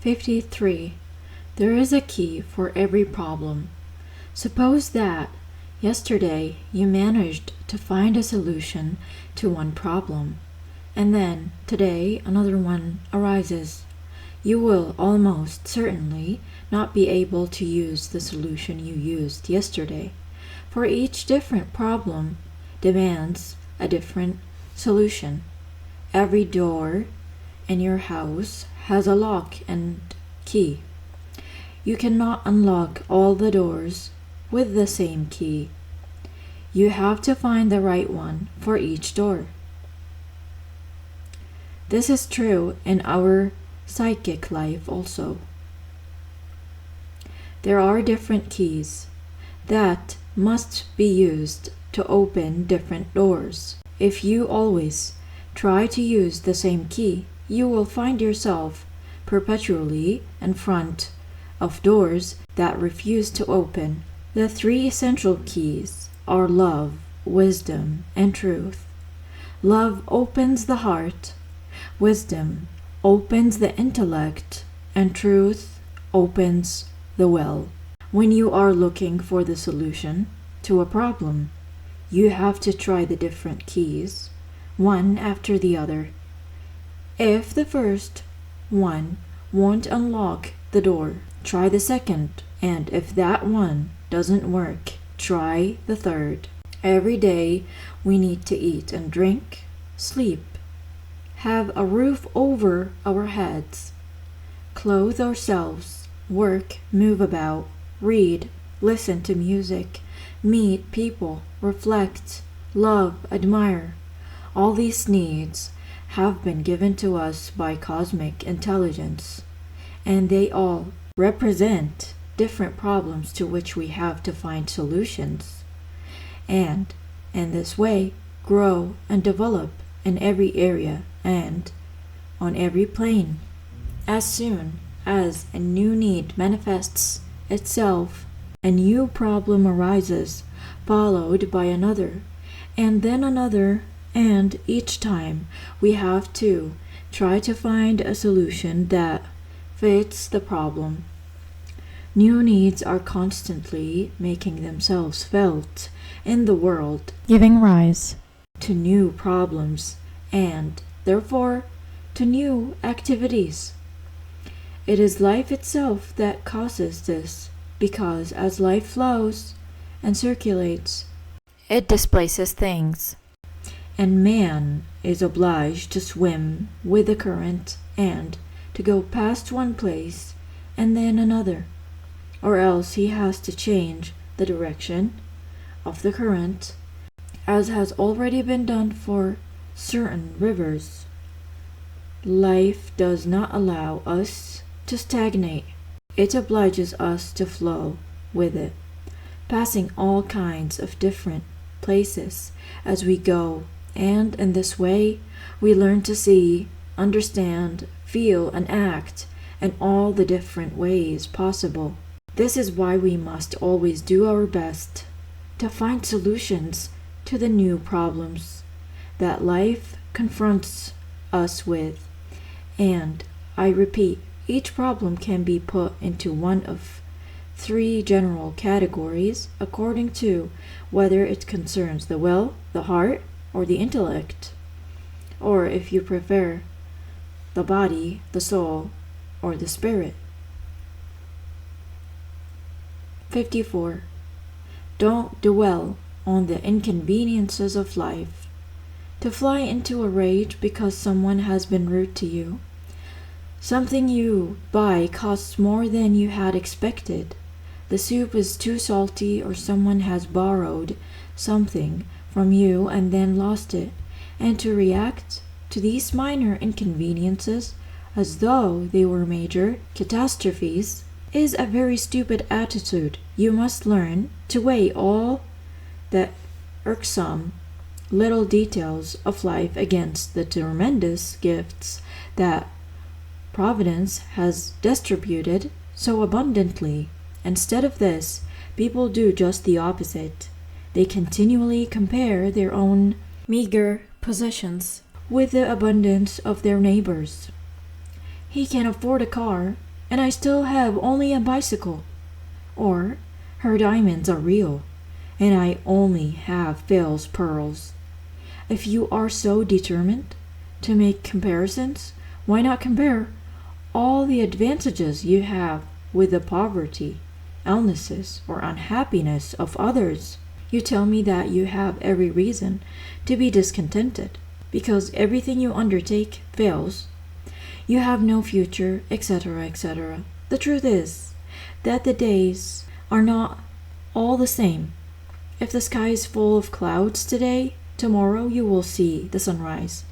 53. There is a key for every problem. Suppose that yesterday you managed to find a solution to one problem, and then today another one arises. You will almost certainly not be able to use the solution you used yesterday, for each different problem demands a different solution. Every door in your house has a lock and key. You cannot unlock all the doors with the same key. You have to find the right one for each door. This is true in our psychic life also. There are different keys that must be used to open different doors. If you always try to use the same key, you will find yourself perpetually in front of doors that refuse to open. The three essential keys are love, wisdom, and truth. Love opens the heart, wisdom opens the intellect, and truth opens the will. When you are looking for the solution to a problem, you have to try the different keys, one after the other. If the first one won't unlock the door, try the second, and if that one doesn't work, try the third. Every day we need to eat and drink, sleep, have a roof over our heads, clothe ourselves, work, move about, read, listen to music, meet people, reflect, love, admire. All these needs have been given to us by cosmic intelligence, and they all represent different problems to which we have to find solutions, and in this way grow and develop in every area and on every plane. As soon as a new need manifests itself, a new problem arises, followed by another, and then another, and each time we have to try to find a solution that fits the problem. New needs are constantly making themselves felt in the world, giving rise to new problems and, therefore, to new activities. It is life itself that causes this, because as life flows and circulates, it displaces things, and man is obliged to swim with the current and to go past one place and then another, or else he has to change the direction of the current, as has already been done for certain rivers. Life does not allow us to stagnate. It obliges us to flow with it, passing all kinds of different places as we go, and in this way we learn to see, understand, feel, and act in all the different ways possible. This is why we must always do our best to find solutions to the new problems that life confronts us with. And I repeat, each problem can be put into one of three general categories according to whether it concerns the will, the heart, or the intellect, or if you prefer, the body, the soul, or the spirit. 54. Don't dwell on the inconveniences of life. To fly into a rage because someone has been rude to you. Something you buy costs more than you had expected. The soup is too salty, or someone has borrowed something from you and then lost it. And to react to these minor inconveniences as though they were major catastrophes is a very stupid attitude. You must learn to weigh all the irksome little details of life against the tremendous gifts that Providence has distributed so abundantly. Instead of this, people do just the opposite. They continually compare their own meager possessions with the abundance of their neighbors. He can afford a car, and I still have only a bicycle. Or her diamonds are real, and I only have Phil's pearls. If you are so determined to make comparisons, why not compare all the advantages you have with the poverty, illnesses, or unhappiness of others? You tell me that you have every reason to be discontented because everything you undertake fails. You have no future, etc., etc. The truth is that the days are not all the same. If the sky is full of clouds today, tomorrow you will see the sunrise,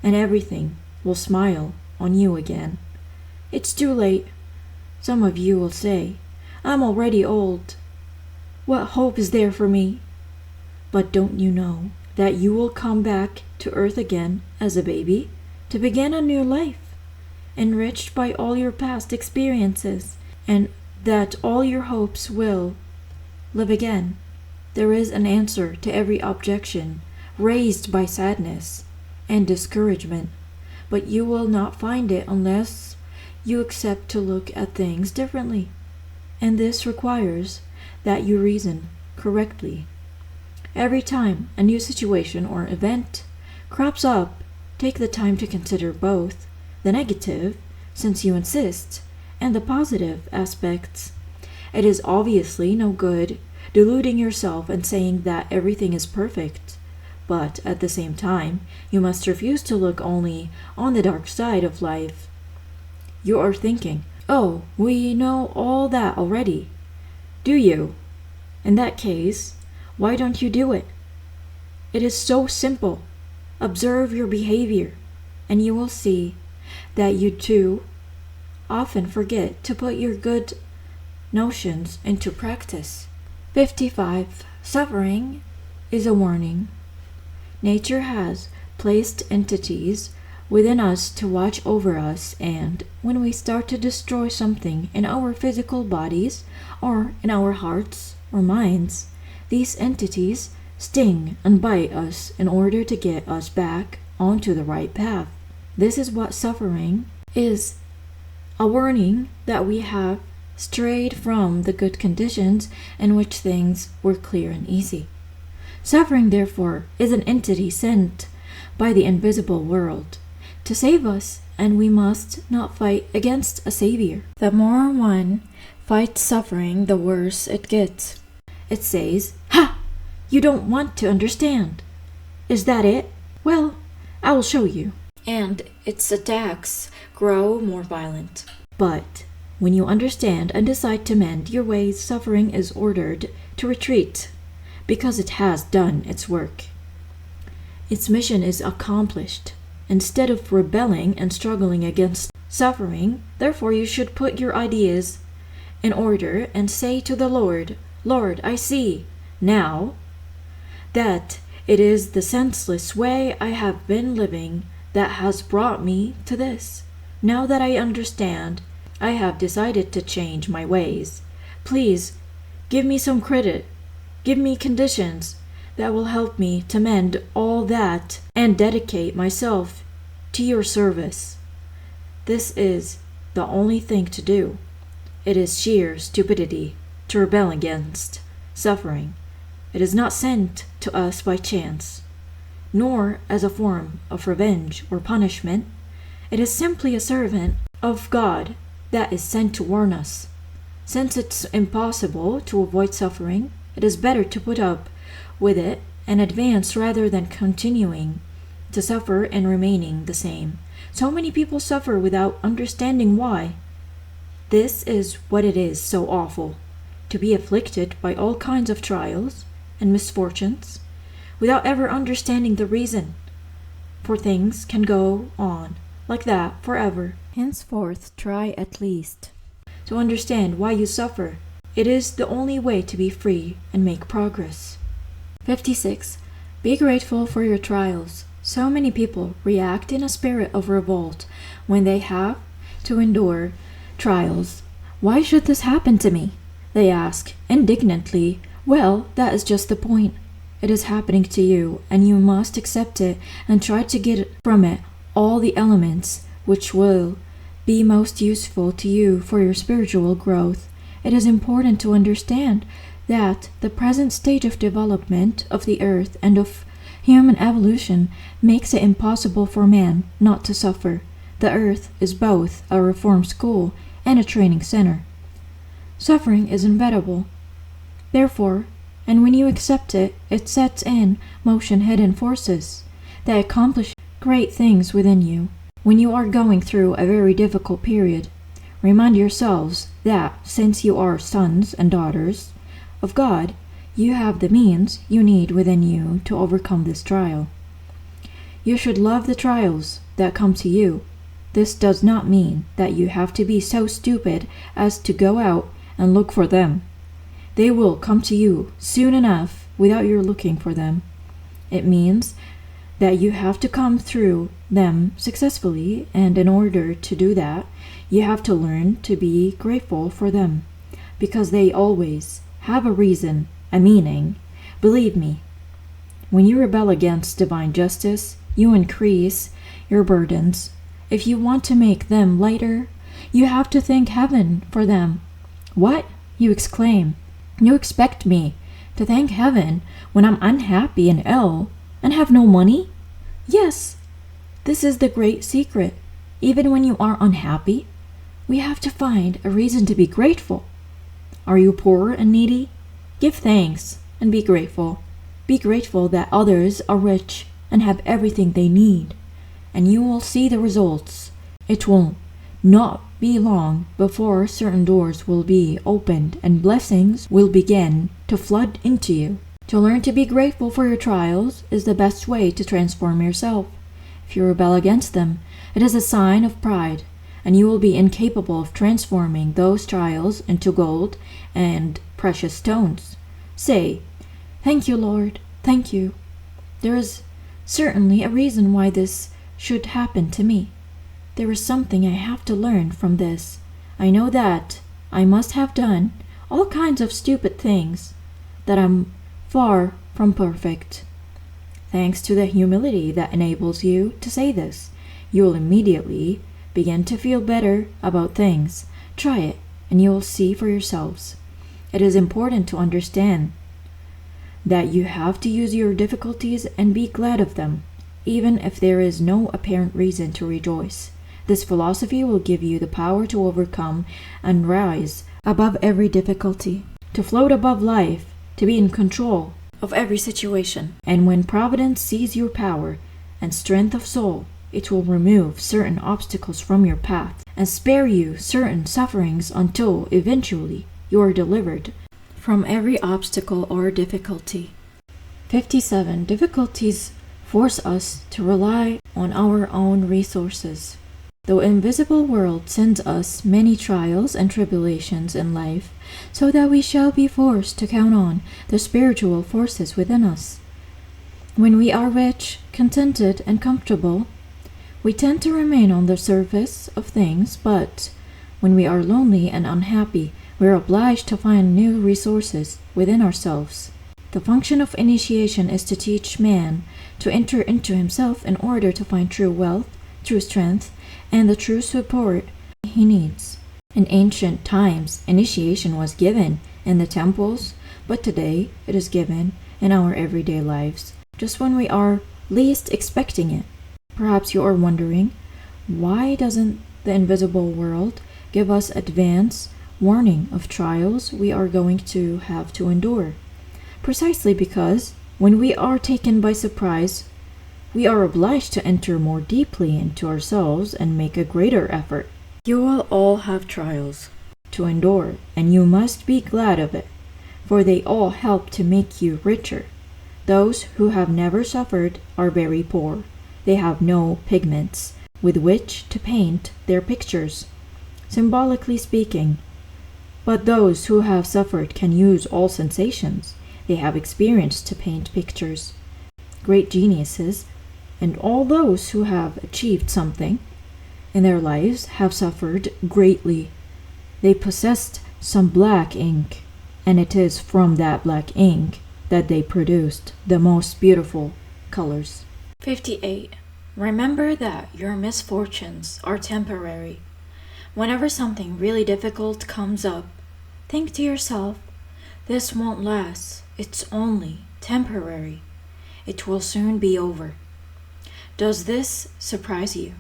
and everything will smile on you again. It's too late. Some of you will say, I'm already old. What hope is there for me? But don't you know that you will come back to earth again as a baby to begin a new life, enriched by all your past experiences, and that all your hopes will live again? There is an answer to every objection raised by sadness and discouragement, but you will not find it unless you accept to look at things differently, and this requires that you reason correctly. Every time a new situation or event crops up, take the time to consider both the negative, since you insist, and the positive aspects. It is obviously no good deluding yourself and saying that everything is perfect, but at the same time, you must refuse to look only on the dark side of life. You are thinking, oh, we know all that already. Do you? In that case, why don't you do it? It is so simple. Observe your behavior, and you will see that you too often forget to put your good notions into practice. 55. Suffering is a warning. Nature has placed entities within us to watch over us, and when we start to destroy something in our physical bodies or in our hearts or minds, these entities sting and bite us in order to get us back onto the right path. This is what suffering is, a warning that we have strayed from the good conditions in which things were clear and easy. Suffering, therefore, is an entity sent by the invisible world to save us, and we must not fight against a savior. The more one fights suffering, the worse it gets. It says, "Ha! You don't want to understand. Is that it? Well, I will show you." And its attacks grow more violent. But when you understand and decide to mend your ways, suffering is ordered to retreat because it has done its work. Its mission is accomplished. Instead of rebelling and struggling against suffering, therefore you should put your ideas in order and say to the Lord, "Lord, I see now that it is the senseless way I have been living that has brought me to this. Now that I understand, I have decided to change my ways. Please give me some credit. Give me conditions that will help me to mend all that and dedicate myself to your service." This is the only thing to do. It is sheer stupidity to rebel against suffering. It is not sent to us by chance, nor as a form of revenge or punishment. It is simply a servant of God that is sent to warn us. Since it's impossible to avoid suffering, it is better to put up with it and advance rather than continuing to suffer and remaining the same. So many people suffer without understanding why. This is what it is so awful, to be afflicted by all kinds of trials and misfortunes without ever understanding the reason. For things can go on like that forever. Henceforth, try at least to understand why you suffer. It is the only way to be free and make progress. 56. Be grateful for your trials. So many people react in a spirit of revolt when they have to endure trials. Why should this happen to me? They ask indignantly. Well, that is just the point. It is happening to you, and you must accept it and try to get from it all the elements which will be most useful to you for your spiritual growth, it is important to understand that the present stage of development of the earth and of human evolution makes it impossible for man not to suffer. The earth is both a reform school and a training center. Suffering is inevitable. Therefore, and when you accept it, it sets in motion hidden forces that accomplish great things within you. When you are going through a very difficult period, remind yourselves that since you are sons and daughters of God, you have the means you need within you to overcome this trial. You should love the trials that come to you. This does not mean that you have to be so stupid as to go out and look for them. They will come to you soon enough without your looking for them. It means that you have to come through them successfully, and in order to do that, you have to learn to be grateful for them, because they always have a reason, a meaning. Believe me, when you rebel against divine justice, you increase your burdens. If you want to make them lighter, you have to thank heaven for them. What? You exclaim. You expect me to thank heaven when I'm unhappy and ill and have no money? Yes, this is the great secret. Even when you are unhappy, we have to find a reason to be grateful. Are you poor and needy? Give thanks and be grateful. Be grateful that others are rich and have everything they need, and you will see the results. It will not be long before certain doors will be opened and blessings will begin to flood into you. To learn to be grateful for your trials is the best way to transform yourself. If you rebel against them, it is a sign of pride, and you will be incapable of transforming those trials into gold and precious stones. Say, "Thank you, Lord, thank you. There is certainly a reason why this should happen to me. There is something I have to learn from this. I know that I must have done all kinds of stupid things, that I'm far from perfect." Thanks to the humility that enables you to say this, you will immediately begin to feel better about things. Try it, and you will see for yourselves. It is important to understand that you have to use your difficulties and be glad of them, even if there is no apparent reason to rejoice. This philosophy will give you the power to overcome and rise above every difficulty, to float above life, to be in control of every situation. And when Providence sees your power and strength of soul, it will remove certain obstacles from your path and spare you certain sufferings until eventually you are delivered from every obstacle or difficulty. 57. Difficulties force us to rely on our own resources. The invisible world sends us many trials and tribulations in life, so that we shall be forced to count on the spiritual forces within us. When we are rich, contented, and comfortable, we tend to remain on the surface of things, but when we are lonely and unhappy, we are obliged to find new resources within ourselves. The function of initiation is to teach man to enter into himself in order to find true wealth, true strength, and the true support he needs. In ancient times, initiation was given in the temples, but today it is given in our everyday lives, just when we are least expecting it. Perhaps you are wondering, why doesn't the invisible world give us advance warning of trials we are going to have to endure? Precisely because when we are taken by surprise, we are obliged to enter more deeply into ourselves and make a greater effort. You will all have trials to endure, and you must be glad of it, for they all help to make you richer. Those who have never suffered are very poor. They have no pigments with which to paint their pictures, symbolically speaking. But those who have suffered can use all sensations. They have experience to paint pictures. Great geniuses and all those who have achieved something in their lives have suffered greatly. They possessed some black ink, and it is from that black ink that they produced the most beautiful colors. 58. Remember that your misfortunes are temporary. Whenever something really difficult comes up, think to yourself, this won't last. It's only temporary. It will soon be over. Does this surprise you?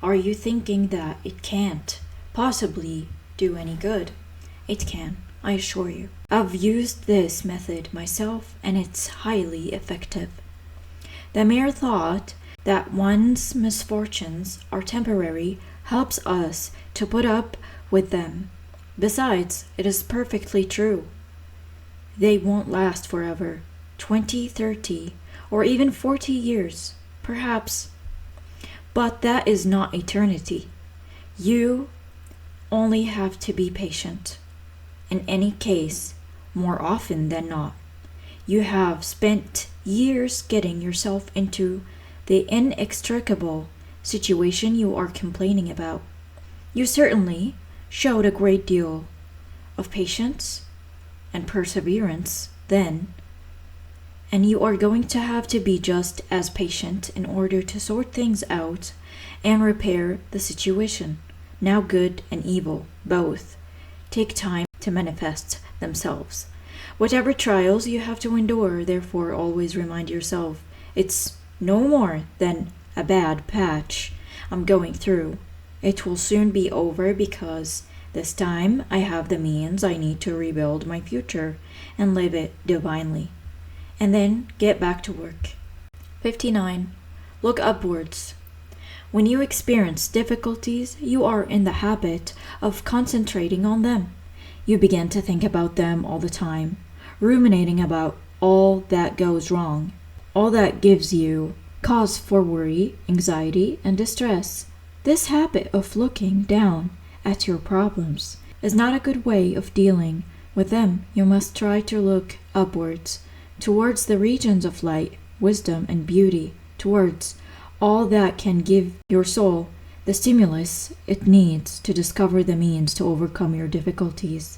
Are you thinking that it can't possibly do any good? It can, I assure you. I've used this method myself and it's highly effective. The mere thought that one's misfortunes are temporary helps us to put up with them. Besides, it is perfectly true. They won't last forever, 20, 30, or even 40 years, perhaps. But that is not eternity. You only have to be patient. In any case, more often than not, you have spent years getting yourself into the inextricable situation you are complaining about. You certainly showed a great deal of patience and perseverance then, and you are going to have to be just as patient in order to sort things out and repair the situation. Now good and evil, both, take time to manifest themselves. Whatever trials you have to endure, therefore always remind yourself, it's no more than a bad patch I'm going through. It will soon be over because this time I have the means I need to rebuild my future and live it divinely. And then get back to work. 59. Look upwards. When you experience difficulties, you are in the habit of concentrating on them. You begin to think about them all the time, ruminating about all that goes wrong, all that gives you cause for worry, anxiety, and distress. This habit of looking down at your problems is not a good way of dealing with them. You must try to look upwards, towards the regions of light, wisdom, and beauty, towards all that can give your soul the stimulus it needs to discover the means to overcome your difficulties.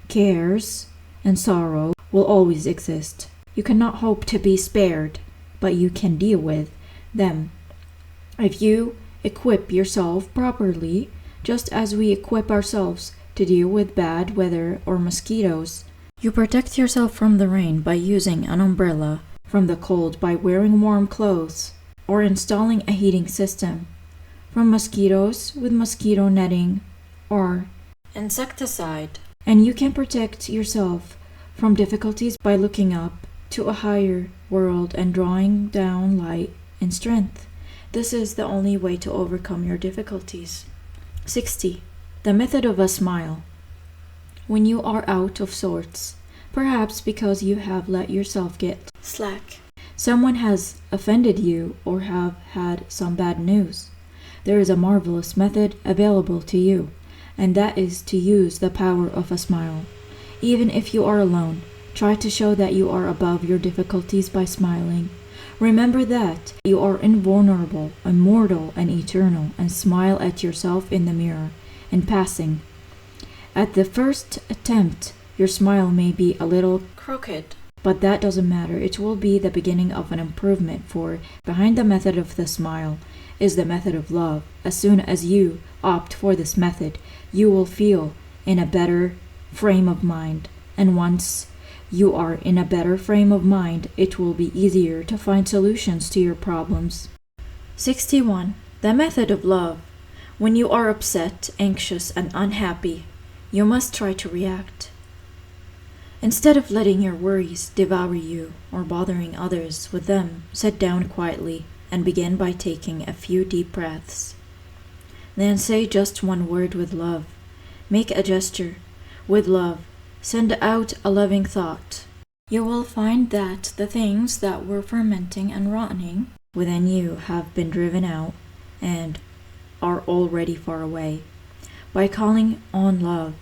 Cares and sorrow will always exist. You cannot hope to be spared, but you can deal with them. If you equip yourself properly, just as we equip ourselves to deal with bad weather or mosquitoes, you protect yourself from the rain by using an umbrella, from the cold by wearing warm clothes, or installing a heating system, from mosquitoes with mosquito netting or insecticide. And you can protect yourself from difficulties by looking up to a higher world and drawing down light and strength. This is the only way to overcome your difficulties. 60. The method of a smile. When you are out of sorts, perhaps because you have let yourself get slack, someone has offended you, or have had some bad news, there is a marvelous method available to you, and that is to use the power of a smile. Even if you are alone, try to show that you are above your difficulties by smiling. Remember that you are invulnerable, immortal, and eternal, and smile at yourself in the mirror. In passing, at the first attempt, your smile may be a little crooked, but that doesn't matter. It will be the beginning of an improvement, for behind the method of the smile is the method of love. As soon as you opt for this method, you will feel in a better frame of mind, and once you are in a better frame of mind, it will be easier to find solutions to your problems. 61. The method of love. When you are upset, anxious, and unhappy, you must try to react. Instead of letting your worries devour you or bothering others with them, sit down quietly and begin by taking a few deep breaths. Then say just one word with love. Make a gesture with love. Send out a loving thought. You will find that the things that were fermenting and rotting within you have been driven out and are already far away. By calling on love,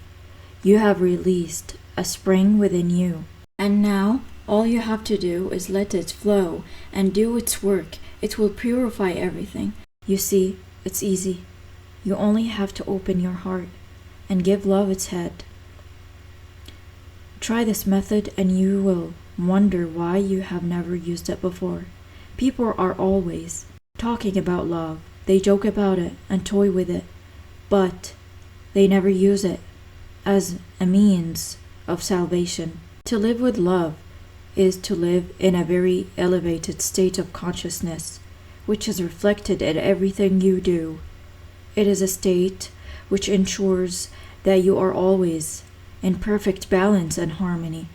you have released a spring within you. And now, all you have to do is let it flow and do its work. It will purify everything. You see, it's easy. You only have to open your heart and give love its head. Try this method and you will wonder why you have never used it before. People are always talking about love. They joke about it and toy with it. But They never use it as a means of salvation. To live with love is to live in a very elevated state of consciousness, which is reflected in everything you do. It is a state which ensures that you are always in perfect balance and harmony,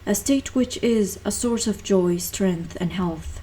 a state which is a source of joy, strength, and health.